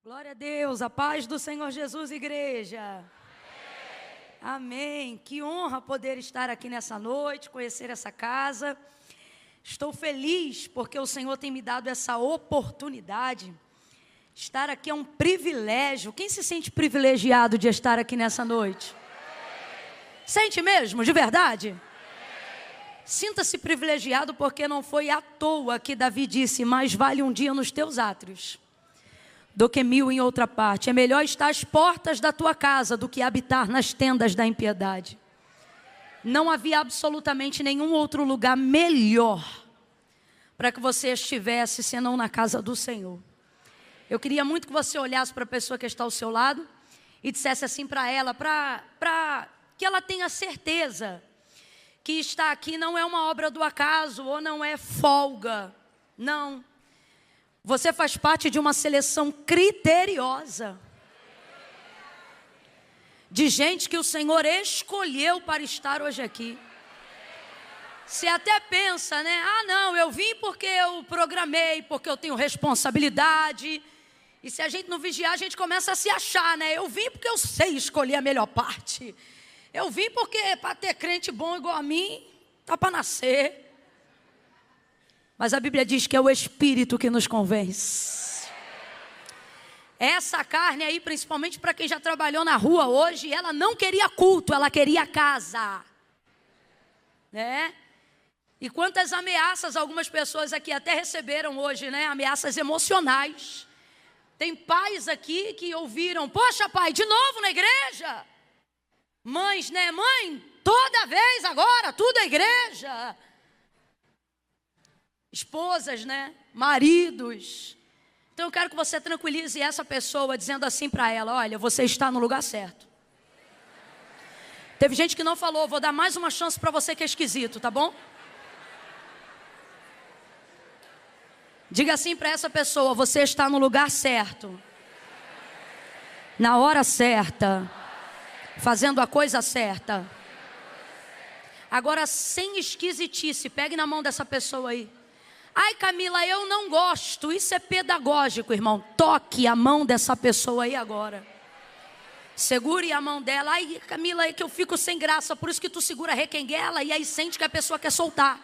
Glória a Deus, a paz do Senhor Jesus, igreja. Amém. Que honra poder estar aqui nessa noite, conhecer essa casa. Estou feliz porque o Senhor tem me dado essa oportunidade. Estar aqui é um privilégio. Quem se sente privilegiado de estar aqui nessa noite? Sente mesmo, de verdade? Sinta-se privilegiado porque não foi à toa que Davi disse: mais vale um dia nos teus átrios do que 1000 em outra parte. É melhor estar às portas da tua casa do que habitar nas tendas da impiedade. Não havia absolutamente nenhum outro lugar melhor para que você estivesse senão na casa do Senhor. Eu queria muito que você olhasse para a pessoa que está ao seu lado e dissesse assim para ela, para que ela tenha certeza que estar aqui não é uma obra do acaso ou não é folga. Não. Você faz parte de uma seleção criteriosa de gente que o Senhor escolheu para estar hoje aqui. Você até pensa, né? Ah, não, eu vim porque eu programei, porque eu tenho responsabilidade. E se a gente não vigiar, a gente começa a se achar, né? Eu vim porque eu sei escolher a melhor parte. Eu vim porque para ter crente bom igual a mim, tá para nascer. Mas a Bíblia diz que é o Espírito que nos convence. Essa carne aí, principalmente para quem já trabalhou na rua hoje, ela não queria culto, ela queria casa. Né? E quantas ameaças algumas pessoas aqui até receberam hoje, né? Ameaças emocionais. Tem pais aqui que ouviram: poxa, pai, de novo na igreja? Mães, né? Mãe, toda vez agora, tudo é igreja. Esposas, né? Maridos. Então eu quero que você tranquilize essa pessoa dizendo assim para ela: olha, você está no lugar certo. Teve gente que não falou, vou dar mais uma chance para você que é esquisito, tá bom? Diga assim para essa pessoa: você está no lugar certo, na hora certa, fazendo a coisa certa. Agora, sem esquisitice, pegue na mão dessa pessoa aí. Ai, Camila, eu não gosto. Isso é pedagógico, irmão. Toque a mão dessa pessoa aí agora. Segure a mão dela. Ai, Camila, é que eu fico sem graça. Por isso que tu segura a requenguela e aí sente que a pessoa quer soltar.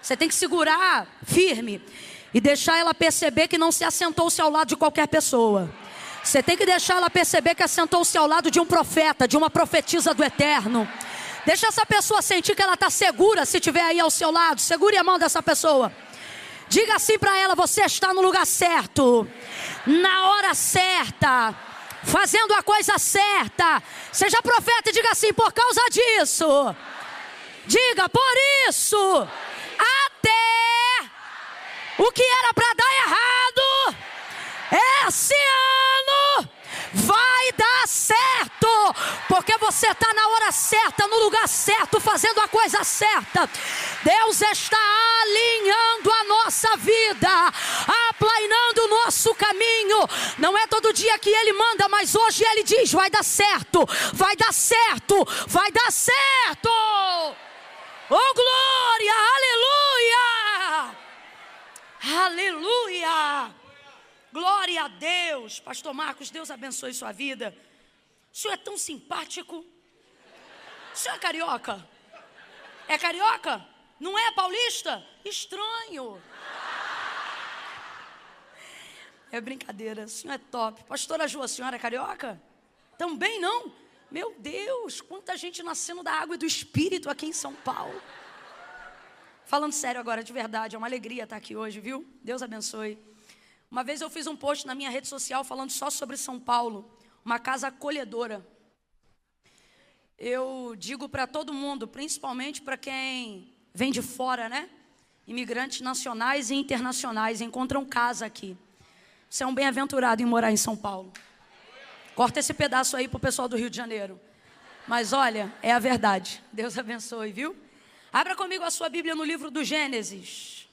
Você tem que segurar firme e deixar ela perceber que não se assentou-se ao lado de qualquer pessoa. Você tem que deixar ela perceber que assentou-se ao lado de um profeta, de uma profetisa do eterno. Deixa essa pessoa sentir que ela está segura se estiver aí ao seu lado. Segure a mão dessa pessoa. Diga assim para ela: você está no lugar certo, na hora certa, fazendo a coisa certa. Seja profeta e diga assim: por causa disso. Diga: por isso. Até o que era para dar errado, esse ano vai dar certo. Porque você está na hora certa, no lugar certo, fazendo a coisa certa. Deus está alinhando a nossa vida, aplainando o nosso caminho. Não é todo dia que Ele manda, mas hoje Ele diz: vai dar certo, vai dar certo, vai dar certo. Oh glória, aleluia, aleluia. Glória a Deus. Pastor Marcos, Deus abençoe sua vida. O senhor é tão simpático. O senhor é carioca? É carioca? Não é paulista? Estranho. É brincadeira, o senhor é top. Pastora Ju, a senhora é carioca? Também não? Meu Deus, quanta gente nascendo da água e do Espírito aqui em São Paulo. Falando sério agora, de verdade, é uma alegria estar aqui hoje, viu? Deus abençoe. Uma vez eu fiz um post na minha rede social falando só sobre São Paulo, uma casa acolhedora. Eu digo para todo mundo, principalmente para quem vem de fora, né? Imigrantes nacionais e internacionais encontram casa aqui. Você é um bem-aventurado em morar em São Paulo. Corta esse pedaço aí para o pessoal do Rio de Janeiro. Mas olha, é a verdade. Deus abençoe, viu? Abra comigo a sua Bíblia no livro do Gênesis.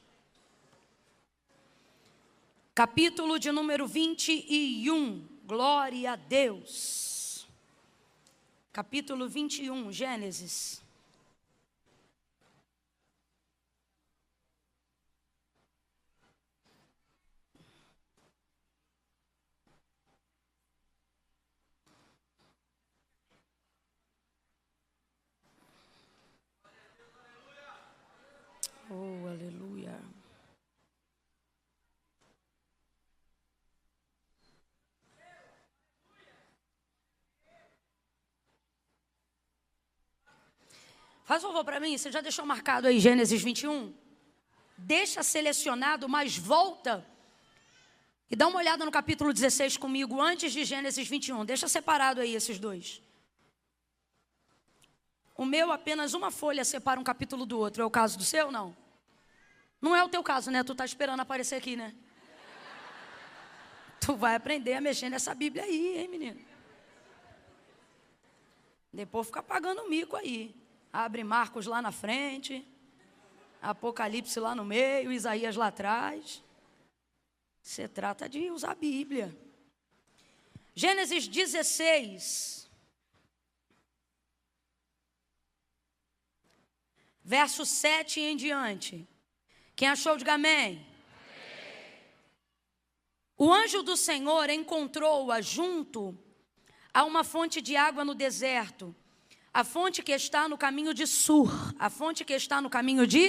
Capítulo de número 21, glória a Deus. Capítulo 21, Gênesis. Faz um favor para mim, você já deixou marcado aí Gênesis 21? Deixa selecionado, mas volta e dá uma olhada no capítulo 16 comigo, antes de Gênesis 21. Deixa separado aí esses dois. O meu, apenas uma folha separa um capítulo do outro. É o caso do seu, não? Não é o teu caso, né? Tu tá esperando aparecer aqui, né? Tu vai aprender a mexer nessa Bíblia aí, hein, menino? Depois fica pagando mico aí. Abre Marcos lá na frente, Apocalipse lá no meio, Isaías lá atrás. Você trata de usar a Bíblia. Gênesis 16, verso 7 em diante. Quem achou, diga amém. O anjo do Senhor encontrou-a junto a uma fonte de água no deserto, a fonte que está no caminho de Sur, a fonte que está no caminho de,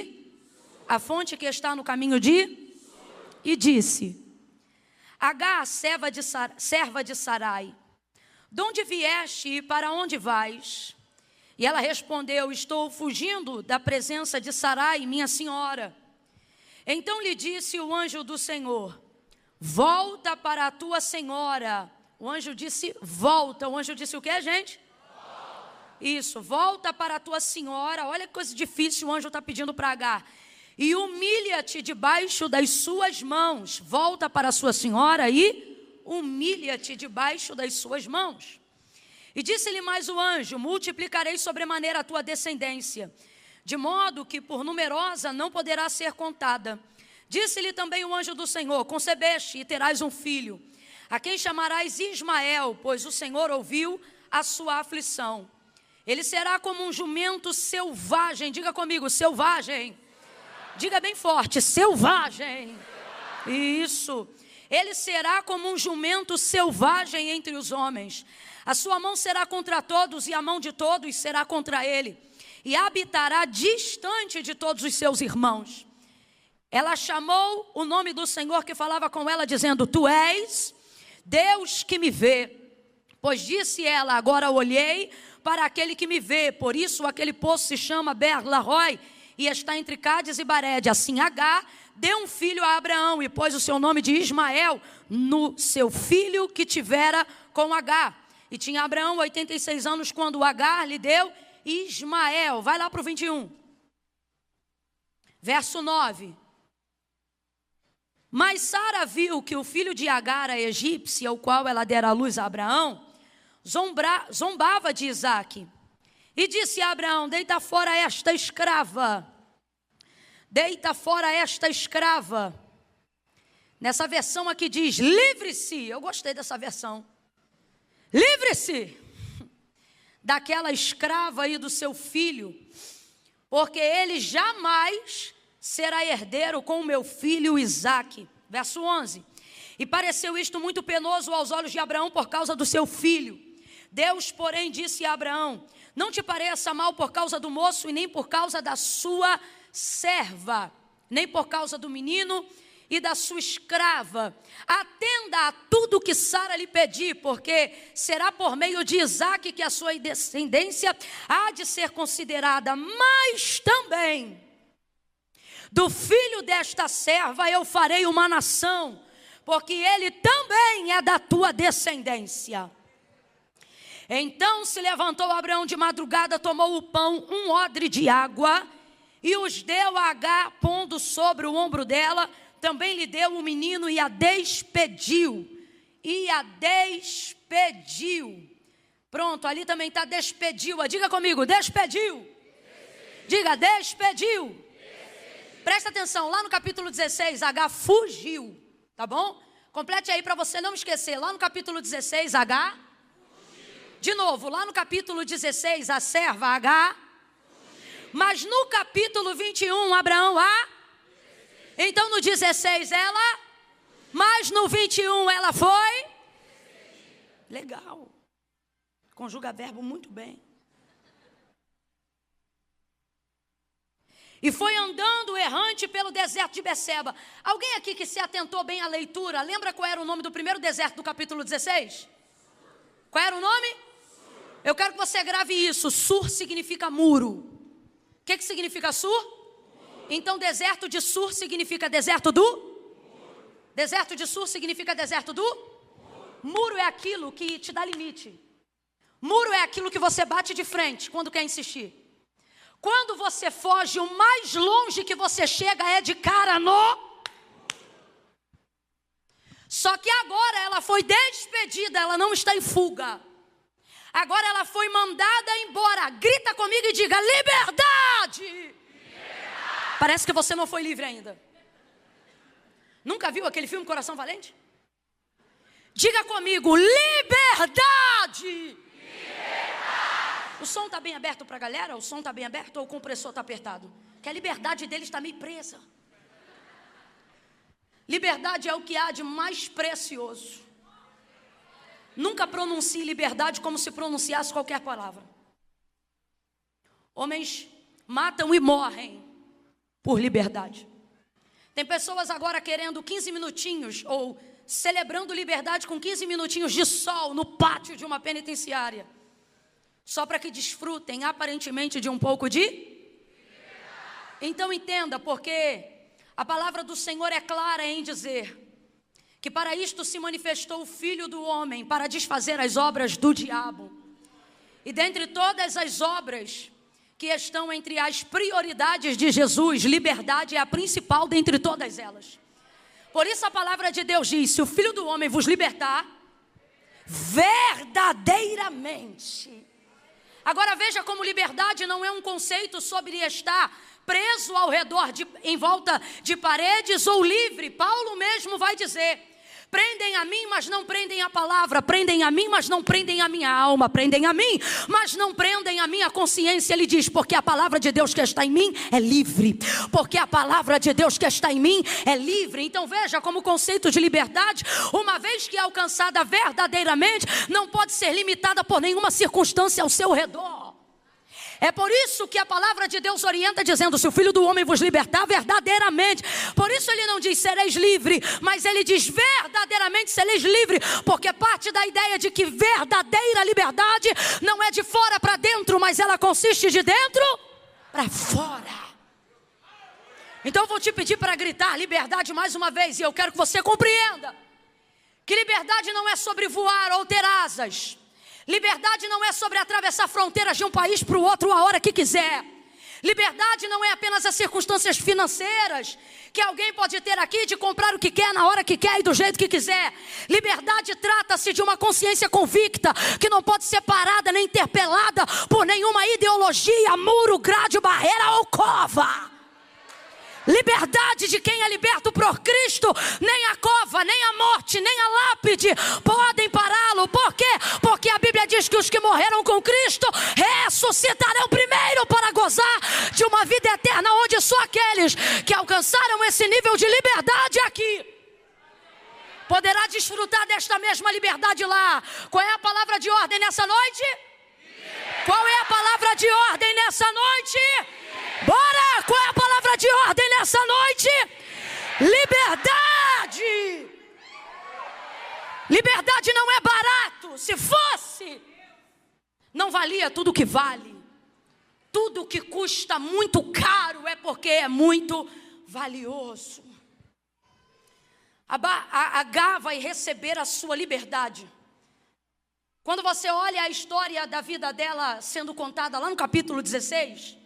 e disse: Agar, serva de Sarai, de onde vieste e para onde vais? E ela respondeu: estou fugindo da presença de Sarai, minha senhora. Então lhe disse o anjo do Senhor: volta para a tua senhora. O anjo disse volta. O anjo disse o que, gente? Volta. Isso, volta para a tua senhora. Olha que coisa difícil o anjo está pedindo para Agar. E humilha-te debaixo das suas mãos. Volta para a sua senhora e humilha-te debaixo das suas mãos. E disse-lhe mais o anjo: multiplicarei sobremaneira a tua descendência, de modo que por numerosa não poderá ser contada. Disse-lhe também o anjo do Senhor: concebeste e terás um filho, a quem chamarás Ismael, pois o Senhor ouviu a sua aflição. Ele será como um jumento selvagem. Diga comigo, selvagem. Diga bem forte, selvagem. Isso. Ele será como um jumento selvagem entre os homens. A sua mão será contra todos e a mão de todos será contra ele. E habitará distante de todos os seus irmãos. Ela chamou o nome do Senhor que falava com ela, dizendo: tu és Deus que me vê. Pois disse ela: agora olhei para aquele que me vê. Por isso aquele poço se chama Beer-Lahai e está entre Cádiz e Barede. Assim Agar deu um filho a Abraão e pôs o seu nome de Ismael no seu filho que tivera com Agar. E tinha Abraão 86 anos quando Agar lhe deu Ismael. Vai lá para o 21. Verso 9. Mas Sara viu que o filho de Agar, a egípcia, o qual ela dera à luz a Abraão, zombava de Isaque. E disse a Abraão: deita fora esta escrava. Deita fora esta escrava. Nessa versão aqui diz: livre-se. Eu gostei dessa versão. Livre-se daquela escrava aí do seu filho, porque ele jamais será herdeiro com o meu filho Isaque. Verso 11. E pareceu isto muito penoso aos olhos de Abraão por causa do seu filho. Deus, porém, disse a Abraão: não te pareça mal por causa do moço e nem por causa da sua serva, nem por causa do menino e da sua escrava. Atenda a tudo que Sara lhe pedir, porque será por meio de Isaque que a sua descendência há de ser considerada. Mas também do filho desta serva eu farei uma nação, porque ele também é da tua descendência. Então se levantou Abraão de madrugada, tomou o pão, um odre de água, e os deu a Agar, pondo sobre o ombro dela. Também lhe deu o menino e a despediu. Pronto, ali também está despediu. Diga comigo, despediu. Diga, despediu. Presta atenção, lá no capítulo 16, Agar fugiu, tá bom? Complete aí para você não esquecer. Lá no capítulo 16, Agar fugiu. De novo, lá no capítulo 16, a serva Agar. Mas no capítulo 21, Abraão Então no 16 ela, mas no 21 ela foi. Legal. Conjuga verbo muito bem. E foi andando errante pelo deserto de Beceba. Alguém aqui que se atentou bem à leitura, lembra qual era o nome do primeiro deserto do capítulo 16? Qual era o nome? Eu quero que você grave isso. Sur significa muro. O que significa Sur? Então deserto de Sur significa deserto do? Deserto de Sur significa deserto do? Muro é aquilo que te dá limite. Muro é aquilo que você bate de frente quando quer insistir. Quando você foge, o mais longe que você chega é de cara no... Só que agora ela foi despedida, ela não está em fuga. Agora ela foi mandada embora. Grita comigo e diga: liberdade! Liberdade! Parece que você não foi livre ainda. Nunca viu aquele filme Coração Valente? Diga comigo: liberdade! Liberdade! O som está bem aberto para a galera? O som está bem aberto ou o compressor está apertado? Que a liberdade deles está meio presa. Liberdade é o que há de mais precioso. Nunca pronuncie liberdade como se pronunciasse qualquer palavra. Homens matam e morrem por liberdade. Tem pessoas agora querendo 15 minutinhos ou celebrando liberdade com 15 minutinhos de sol no pátio de uma penitenciária, só para que desfrutem aparentemente de um pouco de liberdade. Então entenda, porque a palavra do Senhor é clara em dizer que para isto se manifestou o Filho do Homem, para desfazer as obras do diabo. E dentre todas as obras que estão entre as prioridades de Jesus, liberdade é a principal dentre todas elas. Por isso a palavra de Deus diz: se o Filho do Homem vos libertar, verdadeiramente. Agora veja como liberdade não é um conceito sobre estar preso ao redor, em volta de paredes ou livre. Paulo mesmo vai dizer: prendem a mim, mas não prendem a palavra. Prendem a mim, mas não prendem a minha alma. Prendem a mim, mas não prendem a minha consciência. Ele diz: porque a palavra de Deus que está em mim é livre. Porque a palavra de Deus que está em mim é livre. Então veja como o conceito de liberdade, uma vez que é alcançada verdadeiramente, não pode ser limitada por nenhuma circunstância ao seu redor. É por isso que a palavra de Deus orienta dizendo: se o Filho do Homem vos libertar, verdadeiramente. Por isso ele não diz sereis livre, mas ele diz verdadeiramente sereis livre, porque parte da ideia de que verdadeira liberdade não é de fora para dentro, mas ela consiste de dentro para fora. Então eu vou te pedir para gritar liberdade mais uma vez, e eu quero que você compreenda que liberdade não é sobre voar ou ter asas. Liberdade não é sobre atravessar fronteiras de um país para o outro a hora que quiser. Liberdade não é apenas as circunstâncias financeiras que alguém pode ter aqui de comprar o que quer, na hora que quer e do jeito que quiser. Liberdade trata-se de uma consciência convicta que não pode ser parada nem interpelada por nenhuma ideologia, muro, grade, barreira ou cova. Liberdade de quem é liberto por Cristo, nem a cova, nem a morte, nem a lápide podem pará-lo. Por quê? Porque a Bíblia diz que os que morreram com Cristo ressuscitarão primeiro para gozar de uma vida eterna, onde só aqueles que alcançaram esse nível de liberdade aqui poderá desfrutar desta mesma liberdade lá. Qual é a palavra de ordem nessa noite? Qual é a palavra de ordem nessa noite? Bora! Qual é a palavra de ordem nessa noite? Liberdade! Liberdade não é barato. Se fosse, não valia tudo que vale. Tudo que custa muito caro é porque é muito valioso. Agar vai receber a sua liberdade. Quando você olha a história da vida dela sendo contada lá no capítulo 16,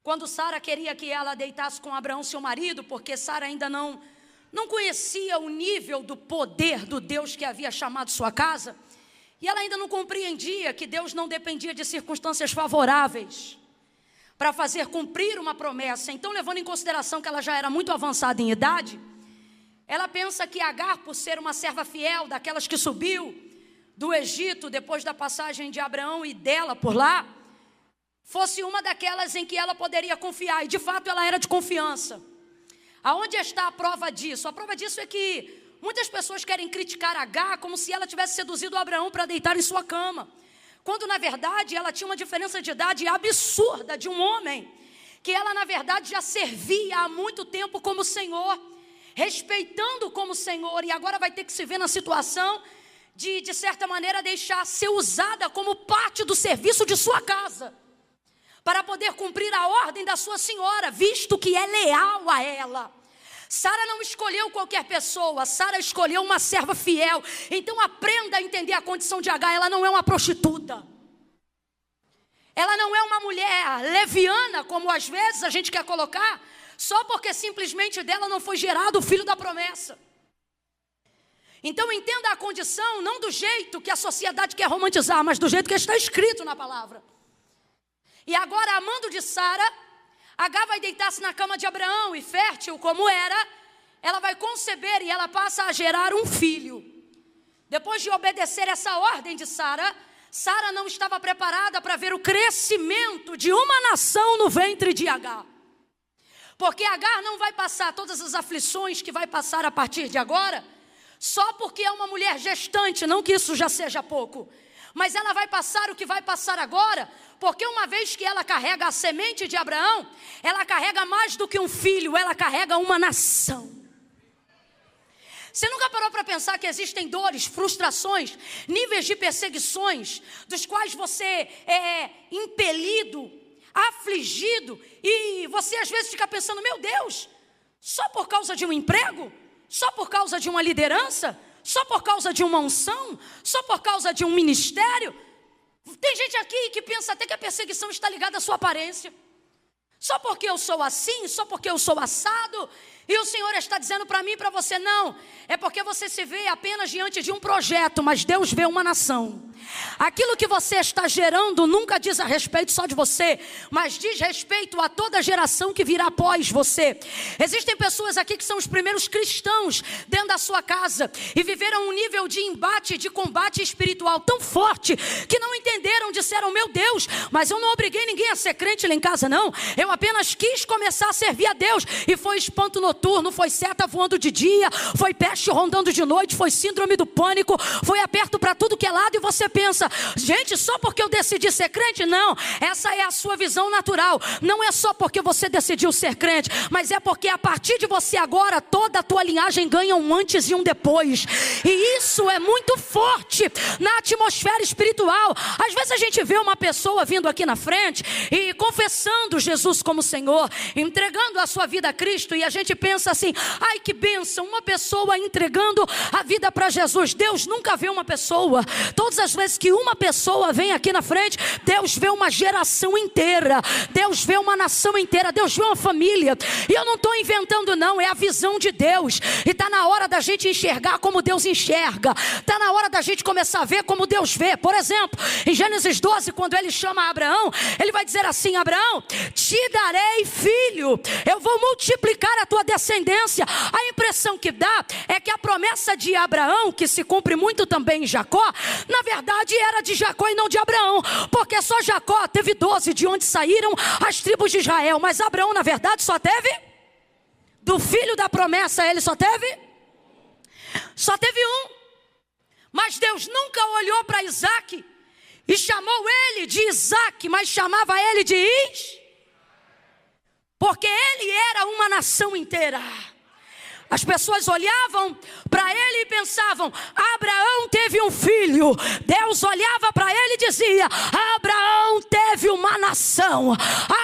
quando Sara queria que ela deitasse com Abraão, seu marido, porque Sara ainda não conhecia o nível do poder do Deus que havia chamado sua casa, e ela ainda não compreendia que Deus não dependia de circunstâncias favoráveis para fazer cumprir uma promessa. Então, levando em consideração que ela já era muito avançada em idade, ela pensa que Agar, por ser uma serva fiel, daquelas que subiu do Egito depois da passagem de Abraão e dela por lá, fosse uma daquelas em que ela poderia confiar. E de fato ela era de confiança. Aonde está a prova disso? A prova disso é que muitas pessoas querem criticar Agar como se ela tivesse seduzido Abraão para deitar em sua cama, quando na verdade ela tinha uma diferença de idade absurda de um homem que ela na verdade já servia há muito tempo como Senhor, respeitando como Senhor, e agora vai ter que se ver na situação de certa maneira deixar ser usada como parte do serviço de sua casa. para poder cumprir a ordem da sua senhora, visto que é leal a ela. Sara não escolheu qualquer pessoa, Sara escolheu uma serva fiel. Então aprenda a entender a condição de Agar. Ela não é uma prostituta. Ela não é uma mulher leviana, como às vezes a gente quer colocar, só porque simplesmente dela não foi gerado o filho da promessa. Então entenda a condição, não do jeito que a sociedade quer romantizar, mas do jeito que está escrito na palavra. E agora, amando de Sara, Agar vai deitar-se na cama de Abraão e, fértil como era, ela vai conceber e ela passa a gerar um filho. Depois de obedecer essa ordem de Sara, Sara não estava preparada para ver o crescimento de uma nação no ventre de Agar. Porque Agar não vai passar todas as aflições que vai passar a partir de agora, só porque é uma mulher gestante, não que isso já seja pouco. Mas ela vai passar o que vai passar agora, porque uma vez que ela carrega a semente de Abraão, ela carrega mais do que um filho, ela carrega uma nação. Você nunca parou para pensar que existem dores, frustrações, níveis de perseguições, dos quais você é impelido, afligido, e você às vezes fica pensando, meu Deus, só por causa de um emprego? Só por causa de uma liderança? Só por causa de uma unção? Só por causa de um ministério? Tem gente aqui que pensa até que a perseguição está ligada à sua aparência. Só porque eu sou assim, só porque eu sou assado, e o Senhor está dizendo para mim e para você, não. É porque você se vê apenas diante de um projeto, mas Deus vê uma nação. Aquilo que você está gerando nunca diz a respeito só de você, mas diz respeito a toda a geração que virá após você. Existem pessoas aqui que são os primeiros cristãos dentro da sua casa e viveram um nível de embate, de combate espiritual tão forte que não entenderam, disseram, meu Deus, mas eu não obriguei ninguém a ser crente lá em casa não. Eu apenas quis começar a servir a Deus, e foi espanto noturno, foi seta voando de dia, foi peste rondando de noite, foi síndrome do pânico, foi aperto para tudo que é lado, e você pensa, gente, só porque eu decidi ser crente? Não, essa é a sua visão natural. Não é só porque você decidiu ser crente, mas é porque a partir de você agora, toda a tua linhagem ganha um antes e um depois, e isso é muito forte na atmosfera espiritual. Às vezes a gente vê uma pessoa vindo aqui na frente e confessando Jesus como Senhor, entregando a sua vida a Cristo, e a gente pensa assim, ai que bênção, uma pessoa entregando a vida para Jesus. Deus nunca vê uma pessoa. Todas as vezes que uma pessoa vem aqui na frente, Deus vê uma geração inteira, Deus vê uma nação inteira, Deus vê uma família. E eu não estou inventando não, é a visão de Deus, e está na hora da gente enxergar como Deus enxerga, está na hora da gente começar a ver como Deus vê. Por exemplo, em Gênesis 12, quando ele chama Abraão, ele vai dizer assim, Abraão, te darei filho, eu vou multiplicar a tua descendência. A impressão que dá é que a promessa de Abraão, que se cumpre muito também em Jacó, na verdade era de Jacó e não de Abraão, porque só Jacó teve 12, de onde saíram as tribos de Israel, mas Abraão na verdade só teve, do filho da promessa ele só teve um. Mas Deus nunca olhou para Isaac e chamou ele de Isaac, mas chamava ele de porque ele era uma nação inteira. As pessoas olhavam para ele e pensavam, Abraão teve um filho. Deus olhava para ele e dizia, Abraão teve uma nação.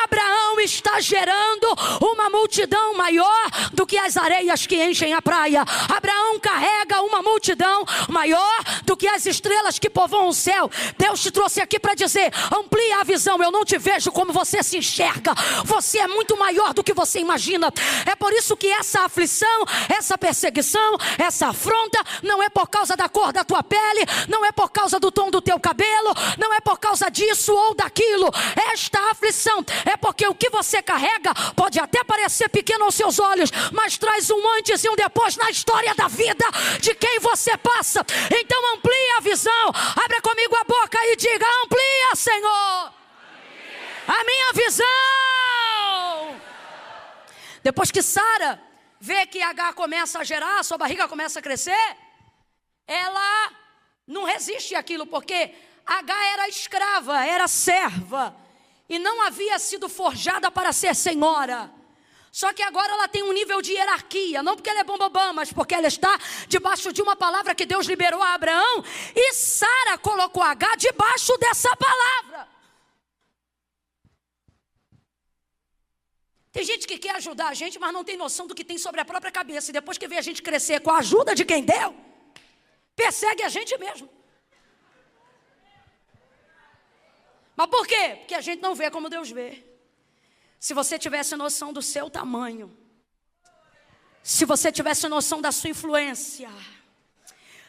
Abraão está gerando uma multidão maior do que as areias que enchem a praia. Abraão carrega uma multidão maior do que as estrelas que povoam o céu. Deus te trouxe aqui para dizer, amplie a visão. Eu não te vejo como você se enxerga. Você é muito maior do que você imagina. É por isso que essa aflição, essa perseguição, essa afronta, não é por causa da cor da tua pele, não é por causa do tom do teu cabelo, não é por causa disso ou daquilo. Esta aflição é porque o que você carrega pode até parecer pequeno aos seus olhos, mas traz um antes e um depois na história da vida de quem você passa. Então amplie a visão, abra comigo a boca e diga, amplia, Senhor, a minha visão. Depois que Sara vê que Agar começa a gerar, sua barriga começa a crescer, ela não resiste àquilo, porque Agar era escrava, era serva, e não havia sido forjada para ser senhora. Só que agora ela tem um nível de hierarquia, não porque ela é bambambam, mas porque ela está debaixo de uma palavra que Deus liberou a Abraão, e Sara colocou Agar debaixo dessa palavra. Tem gente que quer ajudar a gente, mas não tem noção do que tem sobre a própria cabeça. E depois que vê a gente crescer com a ajuda de quem deu, persegue a gente mesmo. Mas por quê? Porque a gente não vê como Deus vê. Se você tivesse noção do seu tamanho, se você tivesse noção da sua influência,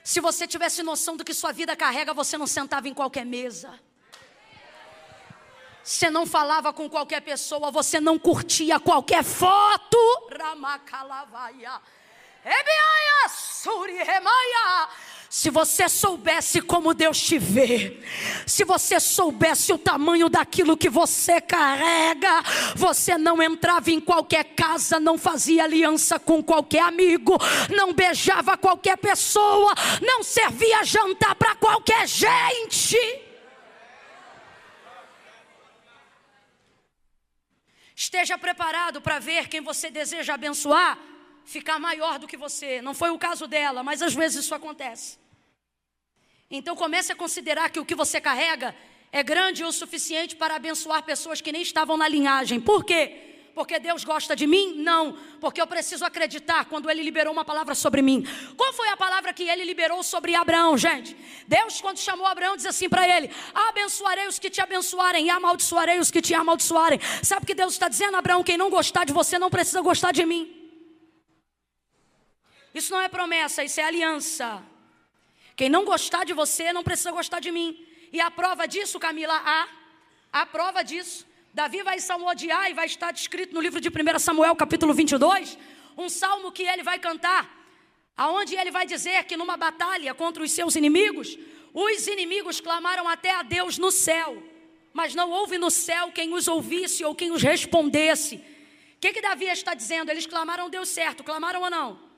se você tivesse noção do que sua vida carrega, você não sentava em qualquer mesa. Você não falava com qualquer pessoa, você não curtia qualquer foto. Se você soubesse como Deus te vê, se você soubesse o tamanho daquilo que você carrega, você não entrava em qualquer casa, não fazia aliança com qualquer amigo, não beijava qualquer pessoa, não servia jantar para qualquer gente. Esteja preparado para ver quem você deseja abençoar ficar maior do que você. Não foi o caso dela, mas às vezes isso acontece. Então comece a considerar que o que você carrega é grande o suficiente para abençoar pessoas que nem estavam na linhagem. Por quê? Porque Deus gosta de mim? Não. Porque eu preciso acreditar quando Ele liberou uma palavra sobre mim. Qual foi a palavra que Ele liberou sobre Abraão, gente? Deus, quando chamou Abraão, diz assim para ele: abençoarei os que te abençoarem e amaldiçoarei os que te amaldiçoarem. Sabe o que Deus está dizendo, Abraão? Quem não gostar de você não precisa gostar de mim. Isso não é promessa, isso é aliança. Quem não gostar de você não precisa gostar de mim. E a prova disso, Camila, a prova disso, Davi vai salmodiar e vai estar descrito no livro de 1 Samuel, capítulo 22, um salmo que ele vai cantar, aonde ele vai dizer que numa batalha contra os seus inimigos, os inimigos clamaram até a Deus no céu, mas não houve no céu quem os ouvisse ou quem os respondesse. O que Davi está dizendo? Eles clamaram a Deus certo, clamaram ou não?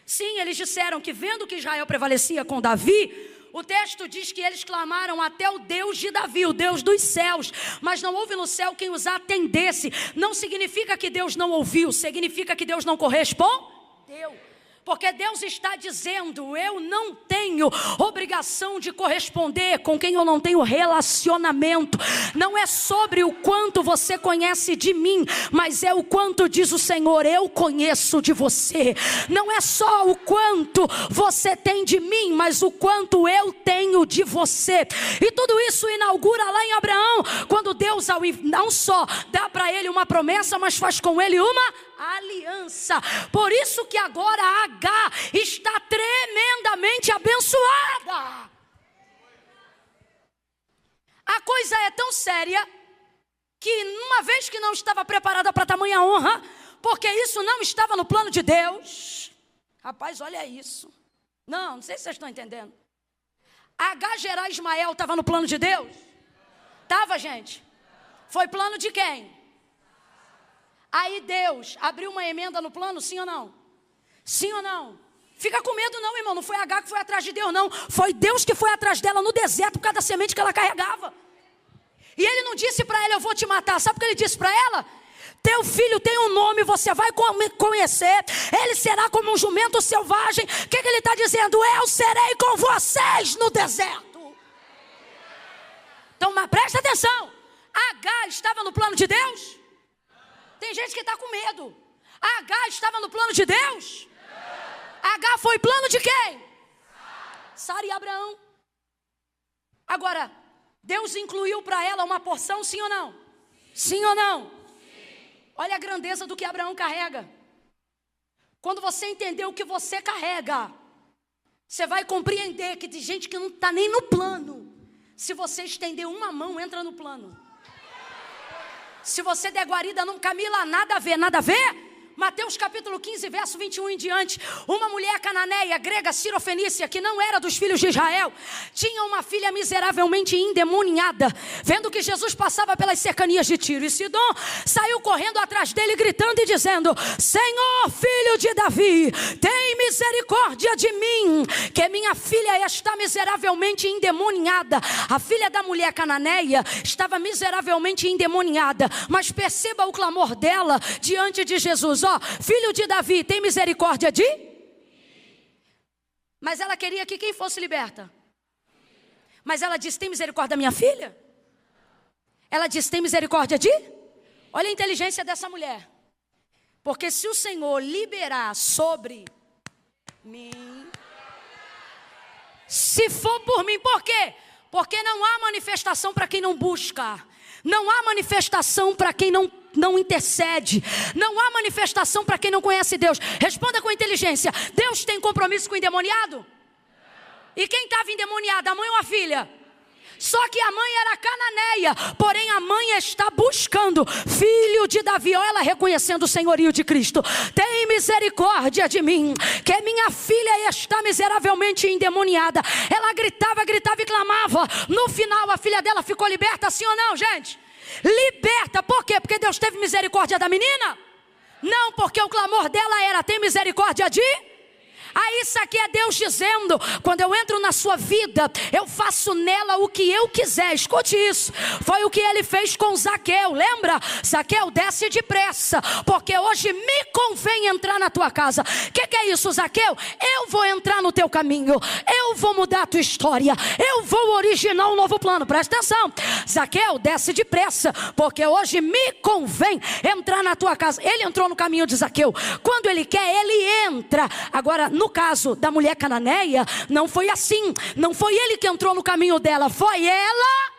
Sim, eles disseram que vendo que Israel prevalecia com Davi, o texto diz que eles clamaram até o Deus de Davi, o Deus dos céus, mas não houve no céu quem os atendesse. Não significa que Deus não ouviu, significa que Deus não correspondeu. Porque Deus está dizendo: eu não tenho obrigação de corresponder com quem eu não tenho relacionamento. Não é sobre o quanto você conhece de mim, mas é o quanto diz o Senhor, eu conheço de você. Não é só o quanto você tem de mim, mas o quanto eu tenho de você. E tudo isso inaugura lá em Abraão, quando Deus não só dá para ele uma promessa, mas faz com ele uma aliança. Por isso que agora Agar está tremendamente abençoada. A coisa é tão séria que uma vez que não estava preparada para tamanha honra, porque isso não estava no plano de Deus. Rapaz, olha isso. Não sei se vocês estão entendendo. Agar gerar Ismael estava no plano de Deus? Estava, gente. Foi plano de quem? Aí Deus abriu uma emenda no plano, sim ou não? Sim ou não? Fica com medo não, irmão, não foi Agar que foi atrás de Deus não. Foi Deus que foi atrás dela no deserto por causa da semente que ela carregava. E ele não disse para ela, eu vou te matar. Sabe o que ele disse para ela? Teu filho tem um nome, você vai conhecer. Ele será como um jumento selvagem. O que ele está dizendo? Eu serei com vocês no deserto. Então, mas presta atenção. Agar estava no plano de Deus? Tem gente que está com medo. Agar estava no plano de Deus? Agar foi plano de quem? Sara e Abraão. Agora, Deus incluiu para ela uma porção, sim ou não? Sim ou não? Olha a grandeza do que Abraão carrega. Quando você entender o que você carrega, você vai compreender que tem gente que não está nem no plano. Se você estender uma mão, entra no plano. Se você der guarida, não, Camila, nada a ver, nada a ver? Mateus capítulo 15, verso 21 em diante. Uma mulher cananeia, grega, cirofenícia, que não era dos filhos de Israel, tinha uma filha miseravelmente endemoniada. Vendo que Jesus passava pelas cercanias de Tiro e Sidom, saiu correndo atrás dele, gritando e dizendo: Senhor, filho de Davi, tem misericórdia de mim, que minha filha está miseravelmente endemoniada. A filha da mulher cananeia estava miseravelmente endemoniada. Mas perceba o clamor dela diante de Jesus. Filho de Davi, tem misericórdia de? Mas ela queria que quem fosse liberta. Mas ela disse, tem misericórdia da minha filha? Ela disse, tem misericórdia de? Olha a inteligência dessa mulher. Porque se o Senhor liberar sobre mim, se for por mim, por quê? Porque não há manifestação para quem não busca. Não há manifestação para quem não intercede. Não há manifestação para quem não conhece Deus. Responda com inteligência. Deus tem compromisso com o endemoniado? E quem estava endemoniado, a mãe ou a filha? Só que a mãe era cananeia, porém a mãe está buscando filho de Davi. Olha ela reconhecendo o senhorio de Cristo. Tem misericórdia de mim, que minha filha está miseravelmente endemoniada. Ela gritava e clamava. No final a filha dela ficou liberta, sim ou não, gente? Liberta, por quê? Porque Deus teve misericórdia da menina? Não, porque o clamor dela era: tem misericórdia de... Aí isso aqui é Deus dizendo: quando eu entro na sua vida, eu faço nela o que eu quiser. Escute isso. Foi o que ele fez com Zaqueu. Lembra? Zaqueu, desce depressa, porque hoje me convém entrar na tua casa. O que é isso, Zaqueu? Eu vou entrar no teu caminho. Eu vou mudar a tua história. Eu vou originar um novo plano. Presta atenção. Zaqueu, desce depressa, porque hoje me convém entrar na tua casa. Ele entrou no caminho de Zaqueu. Quando ele quer, ele entra. Agora, no caso da mulher cananeia, não foi assim. Não foi ele que entrou no caminho dela, foi ela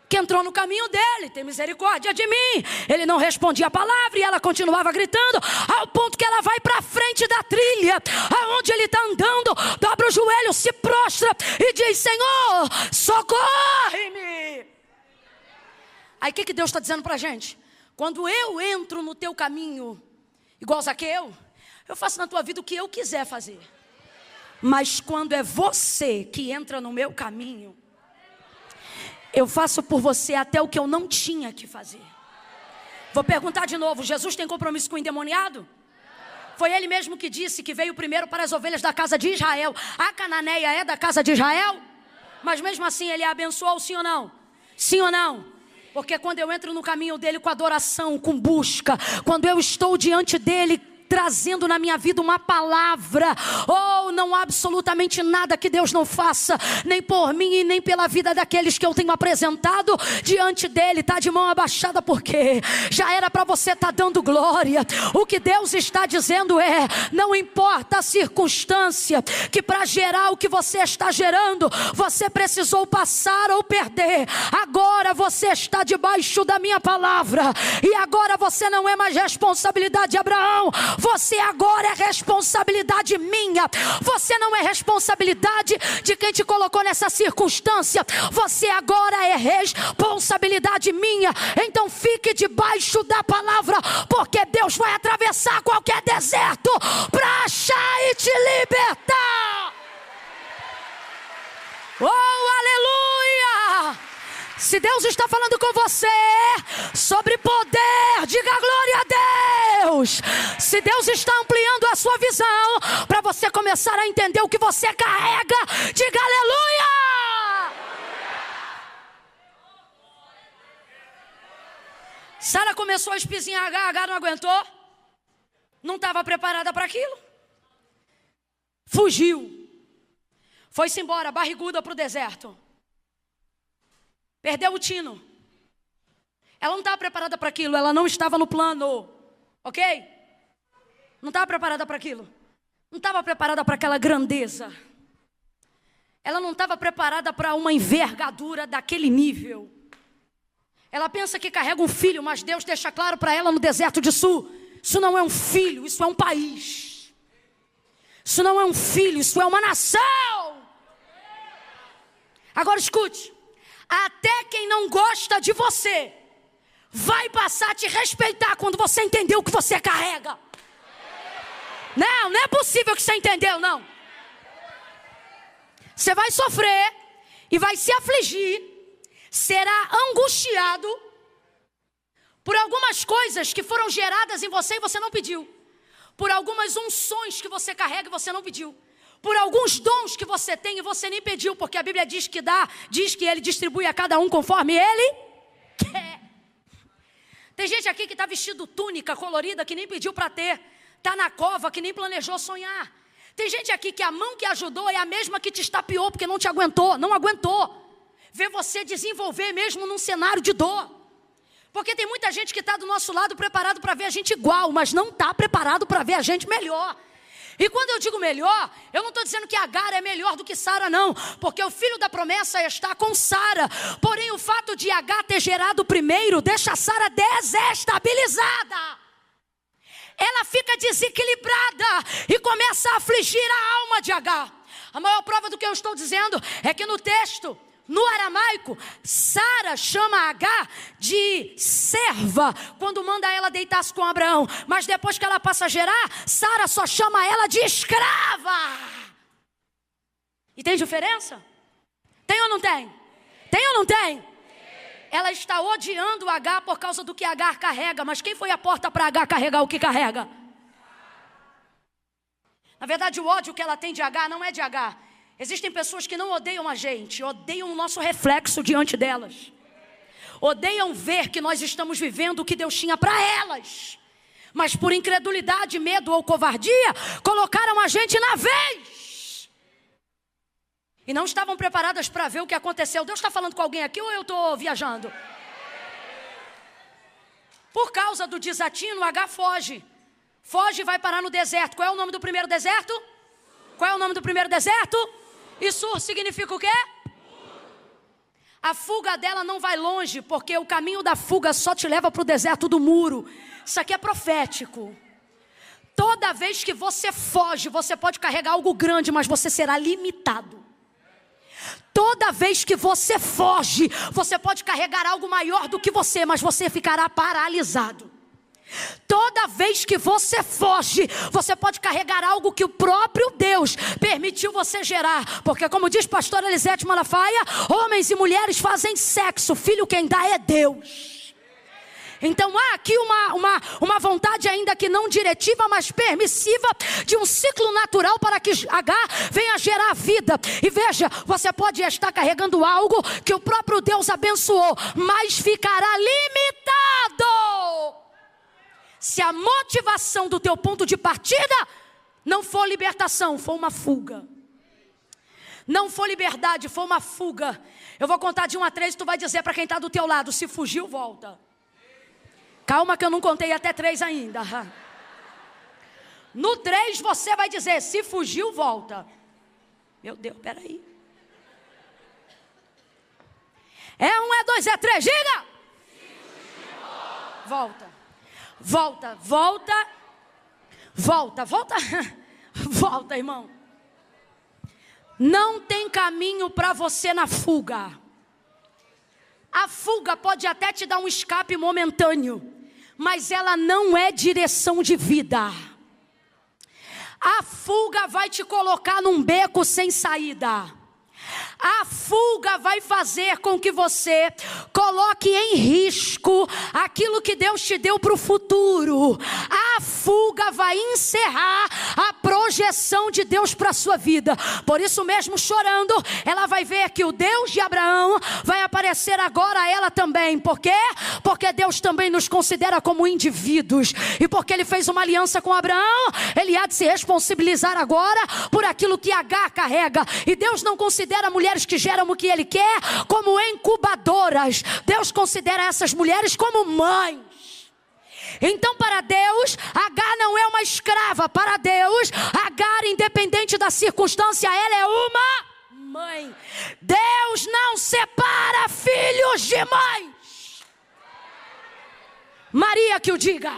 que entrou no caminho dele. Tem misericórdia de mim. Ele não respondia a palavra e ela continuava gritando, ao ponto que ela vai para frente da trilha, aonde ele está andando, dobra o joelho, se prostra e diz: Senhor, socorre-me. Aí o que Deus está dizendo para a gente? Quando eu entro no teu caminho, igual Zaqueu, eu faço na tua vida o que eu quiser fazer. Mas quando é você que entra no meu caminho, eu faço por você até o que eu não tinha que fazer. Vou perguntar de novo: Jesus tem compromisso com o endemoniado? Foi ele mesmo que disse que veio primeiro para as ovelhas da casa de Israel. A cananeia é da casa de Israel? Mas mesmo assim ele a abençoou, sim ou não? Sim ou não? Porque quando eu entro no caminho dele com adoração, com busca, quando eu estou diante dele trazendo na minha vida uma palavra, não há absolutamente nada que Deus não faça, nem por mim e nem pela vida daqueles que eu tenho apresentado diante dele. Está de mão abaixada, porque já era para você estar dando glória. O que Deus está dizendo é: não importa a circunstância, que para gerar o que você está gerando, você precisou passar ou perder. Agora você está debaixo da minha palavra, e agora você não é mais responsabilidade de Abraão. Você agora é responsabilidade minha. Você não é responsabilidade de quem te colocou nessa circunstância. Você agora é responsabilidade minha. Então fique debaixo da palavra, porque Deus vai atravessar qualquer deserto para achar e te libertar. Oh, aleluia! Se Deus está falando com você sobre poder, diga glória a Deus. Se Deus está ampliando a sua visão para você começar a entender o que você carrega, diga aleluia. Sara começou a espizinhar Agar, não aguentou, não estava preparada para aquilo, fugiu, foi-se embora barriguda para o deserto. Perdeu o tino. Ela não estava preparada para aquilo. Ela não estava no plano. Ok? Não estava preparada para aquilo. Não estava preparada para aquela grandeza. Ela não estava preparada para uma envergadura daquele nível. Ela pensa que carrega um filho, mas Deus deixa claro para ela no deserto de Sul: isso não é um filho, isso é um país. Isso não é um filho, isso é uma nação. Agora escute. Até quem não gosta de você vai passar a te respeitar quando você entender o que você carrega. Não é possível que você entendeu, não. Você vai sofrer e vai se afligir, será angustiado por algumas coisas que foram geradas em você e você não pediu, por algumas unções que você carrega e você não pediu, por alguns dons que você tem e você nem pediu, porque a Bíblia diz que ele distribui a cada um conforme ele quer. Tem gente aqui que está vestido túnica colorida que nem pediu para ter, está na cova que nem planejou sonhar. Tem gente aqui que a mão que ajudou é a mesma que te estapeou porque não te aguentou, não aguentou ver você desenvolver mesmo num cenário de dor. Porque tem muita gente que está do nosso lado preparado para ver a gente igual, mas não está preparado para ver a gente melhor. E quando eu digo melhor, eu não estou dizendo que Agar é melhor do que Sara, não. Porque o filho da promessa está com Sara. Porém, o fato de Agar ter gerado primeiro deixa Sara desestabilizada. Ela fica desequilibrada e começa a afligir a alma de Agar. A maior prova do que eu estou dizendo é que no texto, no aramaico, Sara chama Agar de serva quando manda ela deitar-se com Abraão. Mas depois que ela passa a gerar, Sara só chama ela de escrava. E tem diferença? Tem ou não tem? Tem ou não tem? Ela está odiando Agar por causa do que Agar carrega. Mas quem foi a porta para Agar carregar o que carrega? Na verdade, o ódio que ela tem de Agar não é de Agar. Existem pessoas que não odeiam a gente, odeiam o nosso reflexo diante delas. Odeiam ver que nós estamos vivendo o que Deus tinha para elas. Mas por incredulidade, medo ou covardia, colocaram a gente na vez. E não estavam preparadas para ver o que aconteceu. Deus está falando com alguém aqui ou eu estou viajando? Por causa do desatino, Agar foge. Foge e vai parar no deserto. Qual é o nome do primeiro deserto? Qual é o nome do primeiro deserto? E Sur significa o quê? A fuga dela não vai longe, porque o caminho da fuga só te leva para o deserto do muro. Isso aqui é profético. Toda vez que você foge, você pode carregar algo grande, mas você será limitado. Toda vez que você foge, você pode carregar algo maior do que você, mas você ficará paralisado. Toda vez que você foge, você pode carregar algo que o próprio Deus permitiu você gerar. Porque como diz pastor Elisete Malafaia, homens e mulheres fazem sexo, filho quem dá é Deus. Então há aqui uma vontade ainda que não diretiva, mas permissiva, de um ciclo natural para que Agar venha gerar vida. E veja, você pode estar carregando algo que o próprio Deus abençoou, mas ficará limitado se a motivação do teu ponto de partida não for libertação, for uma fuga. Não for liberdade, for uma fuga. Eu vou contar de 1 a 3 e tu vai dizer para quem está do teu lado, se fugiu, volta. Calma que eu não contei até 3 ainda. No 3 você vai dizer, se fugiu, volta. Meu Deus, peraí. É 1, é 2, é 3, diga! Volta. Volta, volta, volta, volta, volta, irmão. Não tem caminho para você na fuga. A fuga pode até te dar um escape momentâneo, mas ela não é direção de vida. A fuga vai te colocar num beco sem saída. A fuga vai fazer com que você coloque em risco aquilo que Deus te deu para o futuro. A fuga vai encerrar a projeção de Deus para a sua vida. Por isso mesmo, chorando, ela vai ver que o Deus de Abraão vai aparecer agora a ela também. Por quê? Porque Deus também nos considera como indivíduos. E porque Ele fez uma aliança com Abraão, Ele há de se responsabilizar agora por aquilo que Agar carrega. E Deus não considera mulheres que geram o que Ele quer como incubadoras. Deus considera essas mulheres como mães. Então para Deus, Agar não é uma escrava. Para Deus, Agar, independente da circunstância, ela é uma mãe. Deus não separa filhos de mães. Maria que o diga,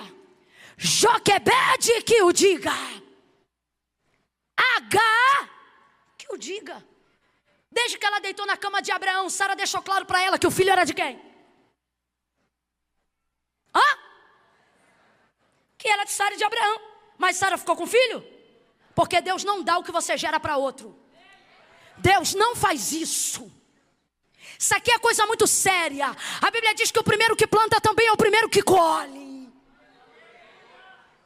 Joquebede que o diga, Agar que o diga. Desde que ela deitou na cama de Abraão, Sara deixou claro para ela que o filho era de quem? Que era de Sara e de Abraão. Mas Sara ficou com o filho? Porque Deus não dá o que você gera para outro. Deus não faz isso. Isso aqui é coisa muito séria. A Bíblia diz que o primeiro que planta também é o primeiro que colhe.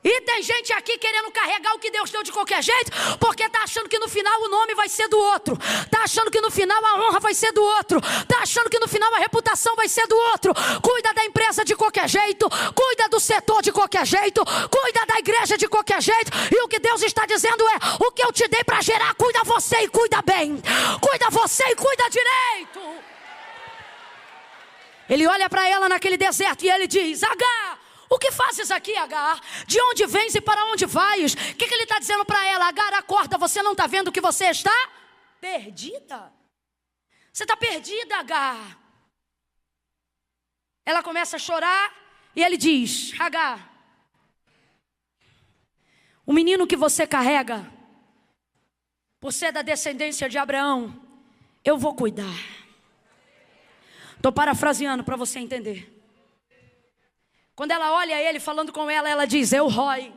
E tem gente aqui querendo carregar o que Deus deu de qualquer jeito, porque está achando que no final o nome vai ser do outro. Está achando que no final a honra vai ser do outro. Está achando que no final a reputação vai ser do outro. Cuida da empresa de qualquer jeito. Cuida do setor de qualquer jeito. Cuida da igreja de qualquer jeito. E o que Deus está dizendo é, o que eu te dei para gerar, cuida você e cuida bem. Cuida você e cuida direito. Ele olha para ela naquele deserto e ele diz: Agar, o que fazes aqui, Agar? De onde vens e para onde vais? O que ele está dizendo para ela? Agar, acorda, você não está vendo que você está perdida? Você está perdida, Agar. Ela começa a chorar e ele diz: Agar, o menino que você carrega, por ser da descendência de Abraão, eu vou cuidar. Estou parafraseando para você entender. Quando ela olha ele falando com ela, ela diz: Eu Roi.